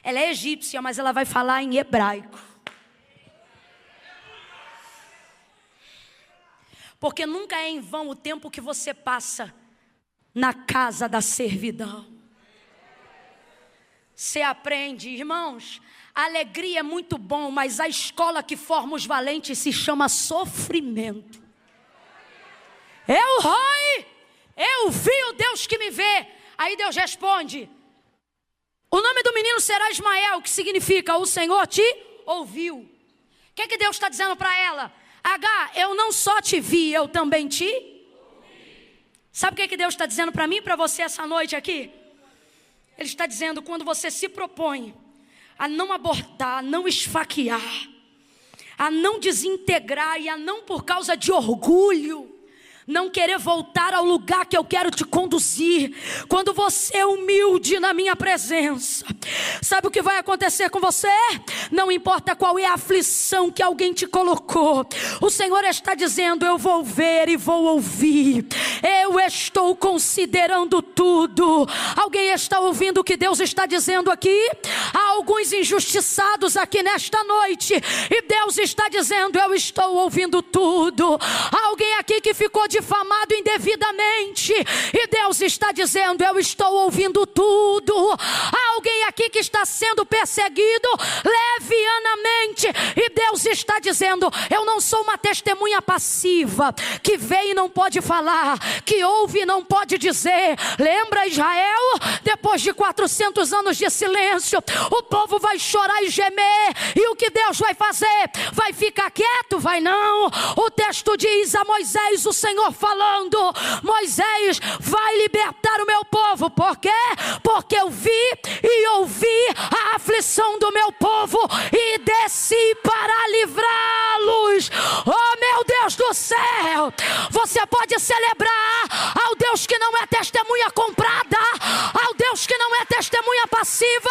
Ela é egípcia, mas ela vai falar em hebraico. Porque nunca é em vão o tempo que você passa na casa da servidão. Você aprende, irmãos, a alegria é muito bom, mas a escola que forma os valentes se chama sofrimento. Eu Roi, eu vi o Deus que me vê. Aí Deus responde: o nome do menino será Ismael, que significa o Senhor te ouviu. O que Deus está dizendo para ela? Agar, eu não só te vi, eu também te ouvi. Sabe o que Deus está dizendo para mim e para você essa noite aqui? Ele está dizendo: quando você se propõe a não abortar, a não esfaquear, a não desintegrar e a não, por causa de orgulho, não querer voltar ao lugar que eu quero te conduzir, quando você é humilde na minha presença, sabe o que vai acontecer com você? Não importa qual é a aflição que alguém te colocou, o Senhor está dizendo: eu vou ver e vou ouvir, eu estou considerando tudo. Alguém está ouvindo o que Deus está dizendo aqui? Há alguns injustiçados aqui nesta noite, e Deus está dizendo: eu estou ouvindo tudo. Há alguém aqui que ficou difamado indevidamente, e Deus está dizendo: eu estou ouvindo tudo. Há alguém aqui que está sendo perseguido levianamente, e Deus está dizendo: eu não sou uma testemunha passiva, que vê e não pode falar, que ouve e não pode dizer. Lembra Israel? Depois de 400 anos de silêncio, o povo vai chorar e gemer, e o que Deus vai fazer? Vai ficar quieto? Vai não. O texto diz a Moisés, o Senhor falando: Moisés, vai libertar o meu povo. Por quê? Porque eu vi e ouvi a aflição do meu povo e desci para livrá-los. Oh, meu Deus do céu! Você pode celebrar ao Deus que não é testemunha comprada, ao Deus que não é testemunha passiva,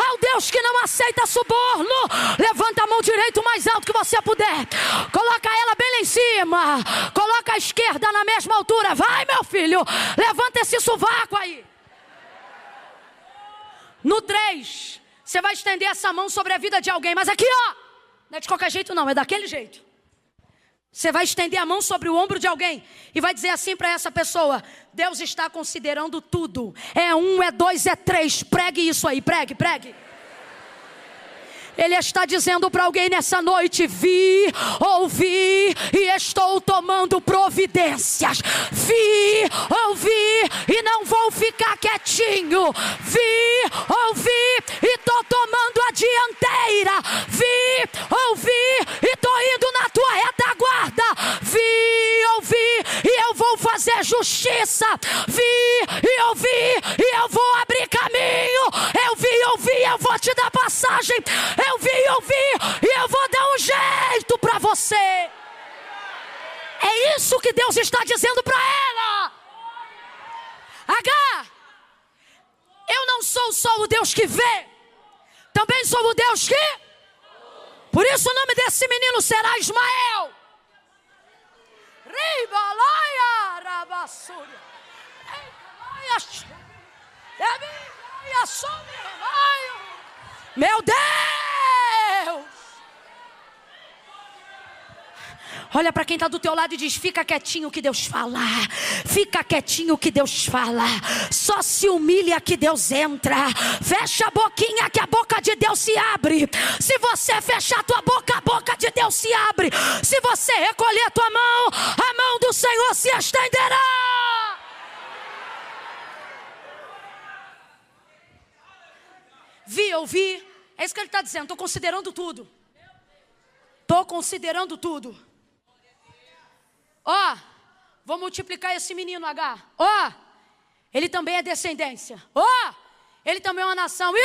ao Deus que não aceita suborno. Levanta a mão direita o mais alto que você puder, coloca ela bem lá em cima, coloca a esquerda na mesma altura. Vai, meu filho, levanta esse sovaco aí. No 3, você vai estender essa mão sobre a vida de alguém, mas aqui ó, não é de qualquer jeito não, é daquele jeito. Você vai estender a mão sobre o ombro de alguém e vai dizer assim para essa pessoa: Deus está considerando tudo. É 1, é 2, é 3. Pregue isso aí, pregue. Ele está dizendo para alguém nessa noite: vi, ouvi e estou tomando providências. Vi, ouvi e não vou ficar quietinho. Vi, ouvi e estou tomando a dianteira. Vi, ouvi e estou indo na tua retaguarda. Vi, ouvi e eu vou fazer justiça. Vi e ouvi e eu vou abrir caminho. Eu vi, ouvi e eu vou te dar passagem. Eu vi e ouvi e eu vou dar um jeito para você. É isso que Deus está dizendo para ela. Agar, eu não sou só o Deus que vê, também sou o Deus que... Por isso o nome desse menino será Ismael. Meu Deus! Olha para quem está do teu lado e diz: fica quietinho que Deus fala. Fica quietinho que Deus fala. Só se humilha que Deus entra. Fecha a boquinha que a boca de Deus se abre. Se você fechar a tua boca, a boca de Deus se abre. Se você recolher a tua mão, a mão do Senhor se estenderá. Vi, ouvi. É isso que ele está dizendo. Estou considerando tudo. Estou considerando tudo. Ó, vou multiplicar esse menino H. Ele também é descendência. Ele também é uma nação. E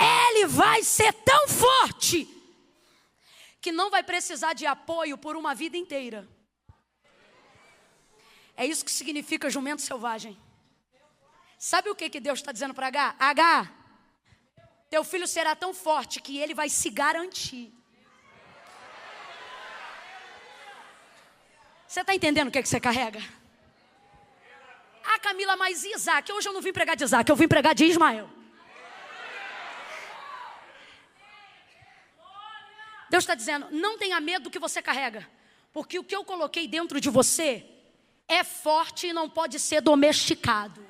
ele vai ser tão forte que não vai precisar de apoio por uma vida inteira. É isso que significa jumento selvagem. Sabe o que Deus está dizendo para H? H, teu filho será tão forte que ele vai se garantir. Você está entendendo o que você carrega? Camila, mas Isaac? Hoje eu não vim pregar de Isaac, eu vim pregar de Ismael. Deus está dizendo, não tenha medo do que você carrega, porque o que eu coloquei dentro de você é forte e não pode ser domesticado.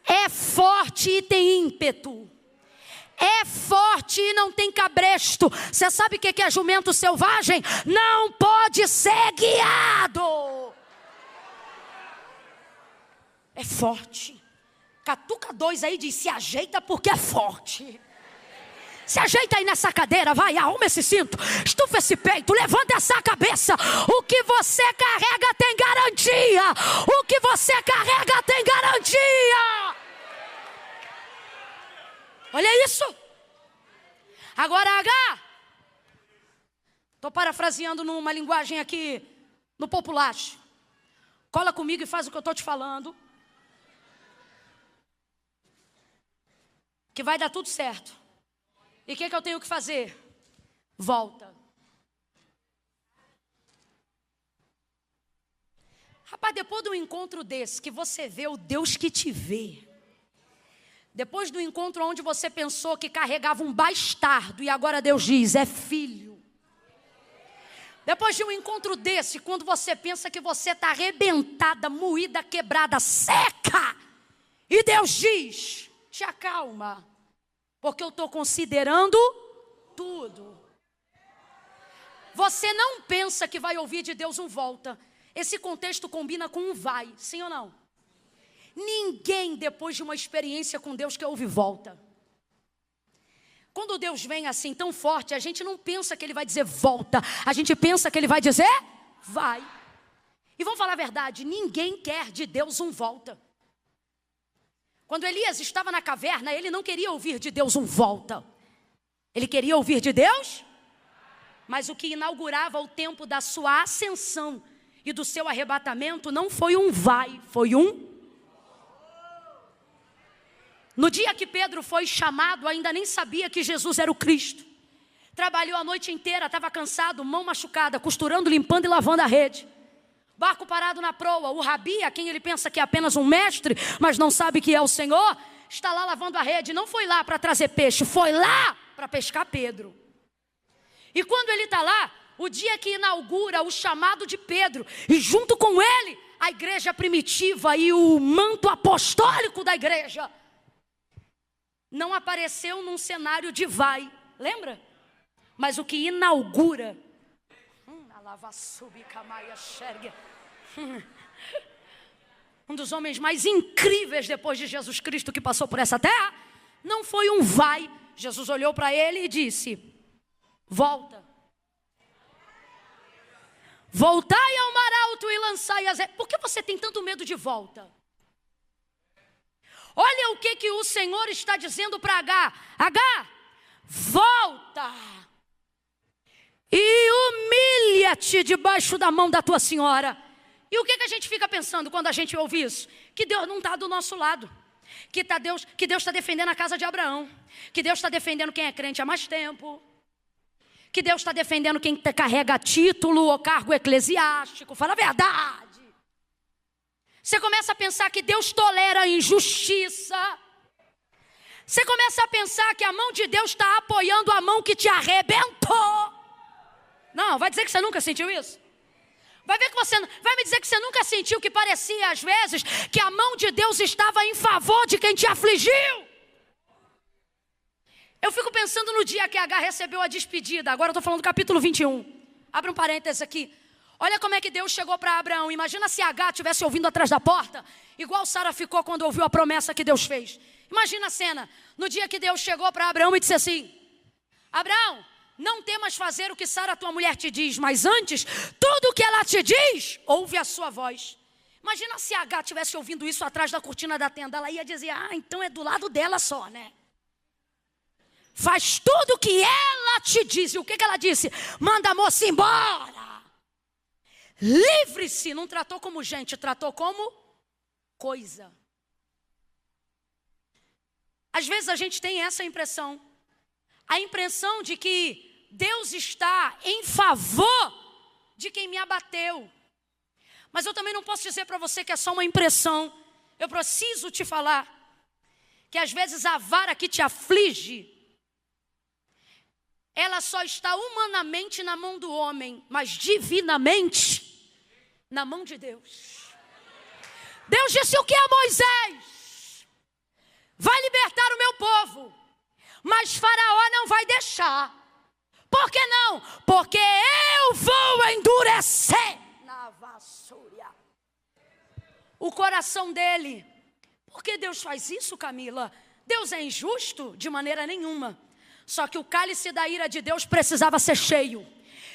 É forte e tem ímpeto. É forte e não tem cabresto. Você sabe o que é jumento selvagem? Não pode ser guiado. É forte. Catuca 2 aí diz, se ajeita porque é forte. Se ajeita aí nessa cadeira, vai, arruma esse cinto, estufa esse peito, levanta essa cabeça. O que você carrega tem garantia. O que você carrega tem garantia. Olha isso. Agora H. Estou parafraseando numa linguagem aqui no populacho. Cola comigo e faz o que eu estou te falando. Que vai dar tudo certo. E o que eu tenho que fazer? Volta. Rapaz, depois de um encontro desse, que você vê o Deus que te vê. Depois do encontro onde você pensou que carregava um bastardo, e agora Deus diz, é filho. Depois de um encontro desse, quando você pensa que você está arrebentada, moída, quebrada, seca. E Deus diz, te acalma. Porque eu estou considerando tudo. Você não pensa que vai ouvir de Deus um volta. Esse contexto combina com um vai, sim ou não? Ninguém, depois de uma experiência com Deus, quer ouvir volta. Quando Deus vem assim tão forte, a gente não pensa que Ele vai dizer volta. A gente pensa que Ele vai dizer vai. E vamos falar a verdade, ninguém quer de Deus um volta. Quando Elias estava na caverna, ele não queria ouvir de Deus um volta. Ele queria ouvir de Deus, mas o que inaugurava o tempo da sua ascensão e do seu arrebatamento não foi um vai, foi um. No dia que Pedro foi chamado, ainda nem sabia que Jesus era o Cristo. Trabalhou a noite inteira, estava cansado, mão machucada, costurando, limpando e lavando a rede. Barco parado na proa, o rabi, a quem ele pensa que é apenas um mestre, mas não sabe que é o Senhor, está lá lavando a rede. Não foi lá para trazer peixe, foi lá para pescar Pedro. E quando ele está lá, o dia que inaugura o chamado de Pedro, e junto com ele, a igreja primitiva e o manto apostólico da igreja, não apareceu num cenário de vai, lembra? Mas o que inaugura, um dos homens mais incríveis depois de Jesus Cristo que passou por essa terra, não foi um vai. Jesus olhou para ele e disse, volta. Voltai ao mar alto e lançai as... Por que você tem tanto medo de volta? Olha o que o Senhor está dizendo para H. H, volta. E humilha-te debaixo da mão da tua senhora. E o que a gente fica pensando quando a gente ouve isso? Que Deus não está do nosso lado. Que Deus está defendendo a casa de Abraão. Que Deus está defendendo quem é crente há mais tempo. Que Deus está defendendo quem carrega título ou cargo eclesiástico. Fala a verdade. Você começa a pensar que Deus tolera a injustiça. Você começa a pensar que a mão de Deus está apoiando a mão que te arrebentou. Não, vai dizer que você nunca sentiu isso? Vai me dizer que você nunca sentiu que parecia às vezes que a mão de Deus estava em favor de quem te afligiu? Eu fico pensando no dia que H recebeu a despedida. Agora eu estou falando do capítulo 21. Abre um parênteses aqui. Olha como é que Deus chegou para Abraão. Imagina se H estivesse ouvindo atrás da porta, igual Sara ficou quando ouviu a promessa que Deus fez. Imagina a cena. No dia que Deus chegou para Abraão e disse assim, Abraão, não temas fazer o que Sara, tua mulher, te diz, mas antes, tudo o que ela te diz, ouve a sua voz. Imagina se a H estivesse ouvindo isso atrás da cortina da tenda, ela ia dizer, então é do lado dela só, né? Faz tudo o que ela te diz. E o que ela disse? Manda a moça embora. Livre-se. Não tratou como gente, tratou como coisa. Às vezes a gente tem essa impressão. A impressão de que Deus está em favor de quem me abateu. Mas eu também não posso dizer para você que é só uma impressão. Eu preciso te falar que às vezes a vara que te aflige, ela só está humanamente na mão do homem, mas divinamente na mão de Deus. Deus disse o que a Moisés? Vai libertar o meu povo, mas Faraó não vai deixar. Por que não? Porque eu vou endurecer na vassoura o coração dele. Por que Deus faz isso, Camila? Deus é injusto? De maneira nenhuma. Só que o cálice da ira de Deus precisava ser cheio.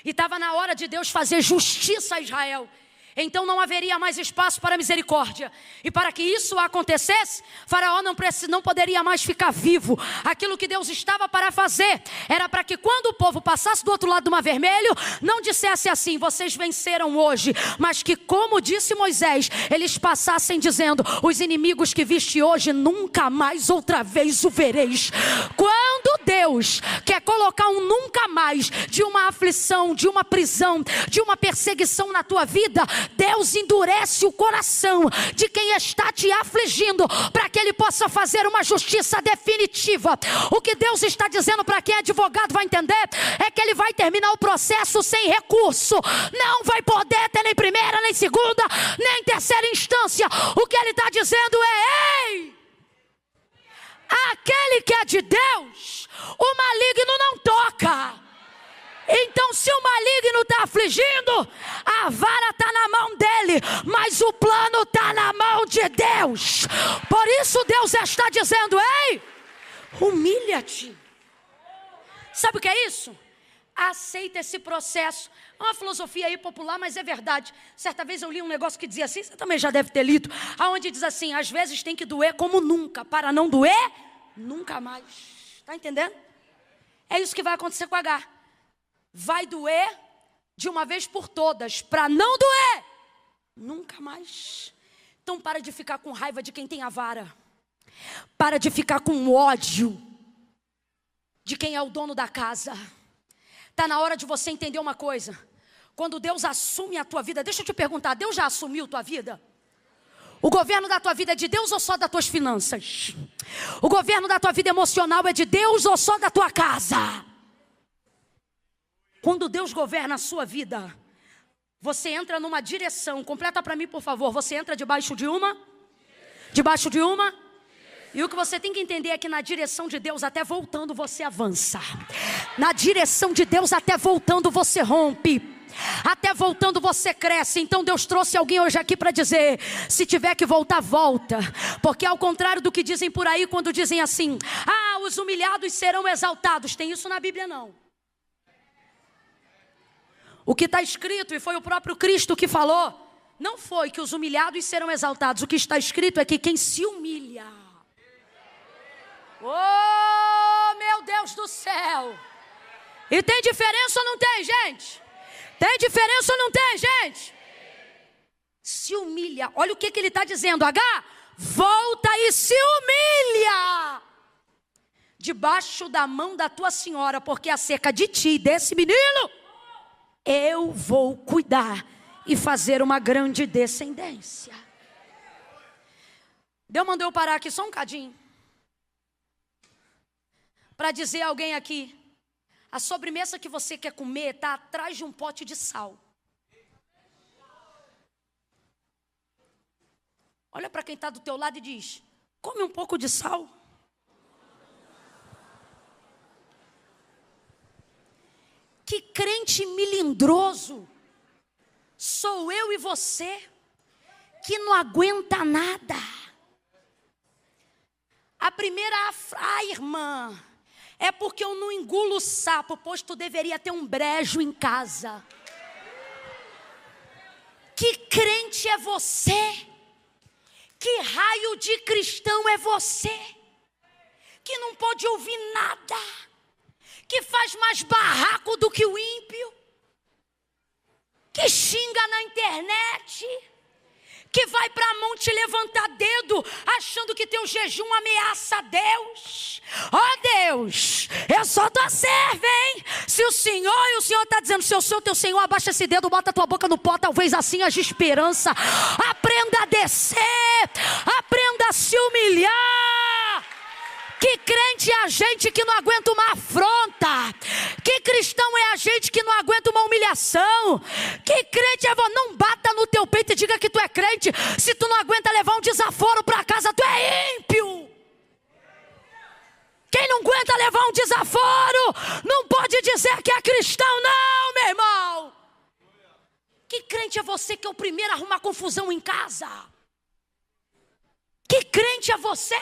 E estava na hora de Deus fazer justiça a Israel. Então não haveria mais espaço para misericórdia. E para que isso acontecesse, Faraó não poderia mais ficar vivo. Aquilo que Deus estava para fazer era para que quando o povo passasse do outro lado do Mar Vermelho, não dissesse assim, vocês venceram hoje. Mas que, como disse Moisés, eles passassem dizendo, os inimigos que viste hoje, nunca mais outra vez o vereis. Quando Deus quer colocar um nunca mais de uma aflição, de uma prisão, de uma perseguição na tua vida, Deus endurece o coração de quem está te afligindo, para que Ele possa fazer uma justiça definitiva. O que Deus está dizendo, para quem é advogado vai entender, é que Ele vai terminar o processo sem recurso. Não vai poder ter nem primeira, nem segunda, nem terceira instância. O que Ele está dizendo é, ei, aquele que é de Deus, o maligno não toca. Então se o maligno está afligindo, a vara está na mão dele, mas o plano está na mão de Deus. Por isso Deus está dizendo, ei, humilha-te. Sabe o que é isso? Aceita esse processo. É uma filosofia aí popular, mas é verdade. Certa vez eu li um negócio que dizia assim, você também já deve ter lido, aonde diz assim, às vezes tem que doer como nunca, para não doer nunca mais. Está entendendo? É isso que vai acontecer com H. Vai doer de uma vez por todas, para não doer nunca mais. Então para de ficar com raiva de quem tem a vara. Para de ficar com ódio de quem é o dono da casa. Está na hora de você entender uma coisa. Quando Deus assume a tua vida, deixa eu te perguntar, Deus já assumiu tua vida? O governo da tua vida é de Deus ou só das tuas finanças? O governo da tua vida emocional é de Deus ou só da tua casa? Quando Deus governa a sua vida, você entra numa direção. Completa para mim, por favor. Você entra debaixo de uma? Debaixo de uma? E o que você tem que entender é que na direção de Deus, até voltando, você avança. Na direção de Deus, até voltando, você rompe. Até voltando você cresce. Então Deus trouxe alguém hoje aqui para dizer, se tiver que voltar, volta. Porque ao contrário do que dizem por aí, quando dizem assim, os humilhados serão exaltados. Tem isso na Bíblia não. O que está escrito, e foi o próprio Cristo que falou, não foi que os humilhados serão exaltados. O que está escrito é que quem se humilha, oh meu Deus do céu. E tem diferença ou não tem, gente? Tem diferença ou não tem, gente? Se humilha. Olha o que ele está dizendo, H. Volta e se humilha debaixo da mão da tua senhora, porque acerca de ti, desse menino, eu vou cuidar e fazer uma grande descendência. Deus mandou eu parar aqui só um cadinho para dizer a alguém aqui, a sobremesa que você quer comer está atrás de um pote de sal. Olha para quem está do teu lado e diz, come um pouco de sal. Que crente melindroso sou eu e você, que não aguenta nada. A primeira, irmã, É porque eu não engulo o sapo, pois tu deveria ter um brejo em casa. Que crente é você? Que raio de cristão é você? Que não pode ouvir nada, que faz mais barraco do que o ímpio, que xinga na internet, que vai para a mão te levantar dedo, achando que teu jejum ameaça Deus. Ó Deus, eu só tua serva, hein? Se o Senhor está dizendo, se eu sou teu Senhor, abaixa esse dedo, bota tua boca no pó, talvez assim haja esperança. Aprenda a descer, aprenda a se humilhar. Que crente é a gente que não aguenta uma afronta? Que cristão é a gente que não aguenta uma humilhação? Que crente é você? Não bata no teu peito e diga que tu é crente. Se tu não aguenta levar um desaforo para casa, tu é ímpio. Quem não aguenta levar um desaforo, não pode dizer que é cristão não, meu irmão. Que crente é você que é o primeiro a arrumar confusão em casa? Que crente é você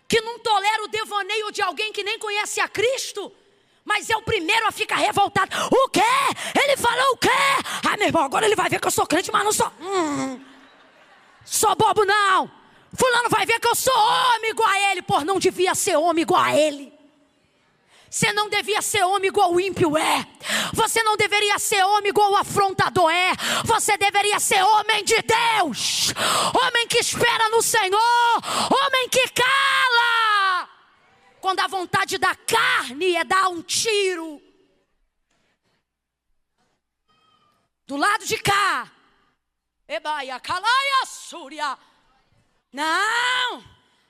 que não tolera o devaneio de alguém que nem conhece a Cristo, mas é o primeiro a ficar revoltado? O quê? Ele falou o quê? Ah, meu irmão, agora ele vai ver que eu sou crente, mas não sou sou bobo não. Fulano vai ver que eu sou homem igual a ele. Por não devia ser homem igual a ele. Você não devia ser homem igual o ímpio é. Você não deveria ser homem igual o afrontador é. Você deveria ser homem de Deus. Homem que espera no Senhor. Homem que cala quando a vontade da carne é dar um tiro. Do lado de cá. Ebaia, calaia, súria. Não.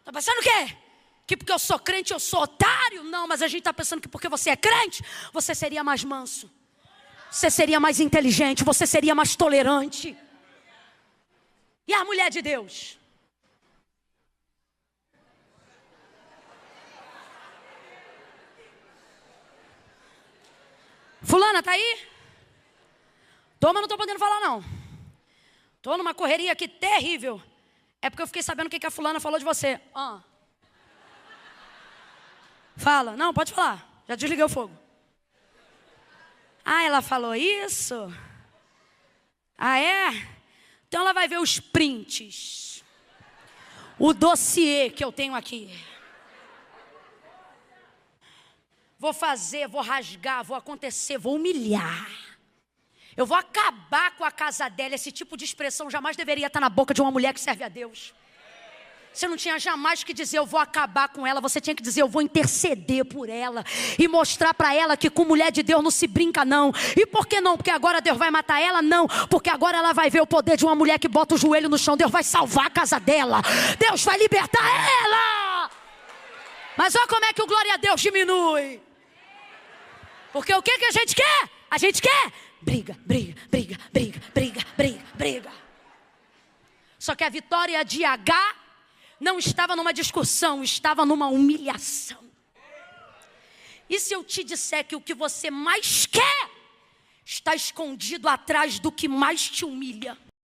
Tá pensando o quê? Que porque eu sou crente eu sou otário? Não, mas a gente está pensando que porque você é crente, você seria mais manso, você seria mais inteligente, você seria mais tolerante. E a mulher de Deus? Fulana, tá aí? Toma, não estou podendo falar não. Estou numa correria aqui terrível. É porque eu fiquei sabendo o que a fulana falou de você. Fala. Não, pode falar. Já desliguei o fogo. Ah, ela falou isso? Ah, é? Então ela vai ver os prints. O dossiê que eu tenho aqui. Vou fazer, vou rasgar, vou acontecer, vou humilhar. Eu vou acabar com a casa dela. Esse tipo de expressão jamais deveria estar na boca de uma mulher que serve a Deus. Você não tinha jamais que dizer eu vou acabar com ela. Você tinha que dizer eu vou interceder por ela. E mostrar para ela que com mulher de Deus não se brinca não. E por que não? Porque agora Deus vai matar ela? Não. Porque agora ela vai ver o poder de uma mulher que bota o joelho no chão. Deus vai salvar a casa dela. Deus vai libertar ela. Mas olha como é que o glória a Deus diminui. Porque o que a gente quer? A gente quer briga, briga, briga, briga, briga, briga, briga. Só que a vitória de H não estava numa discussão, estava numa humilhação. E se eu te disser que o que você mais quer está escondido atrás do que mais te humilha?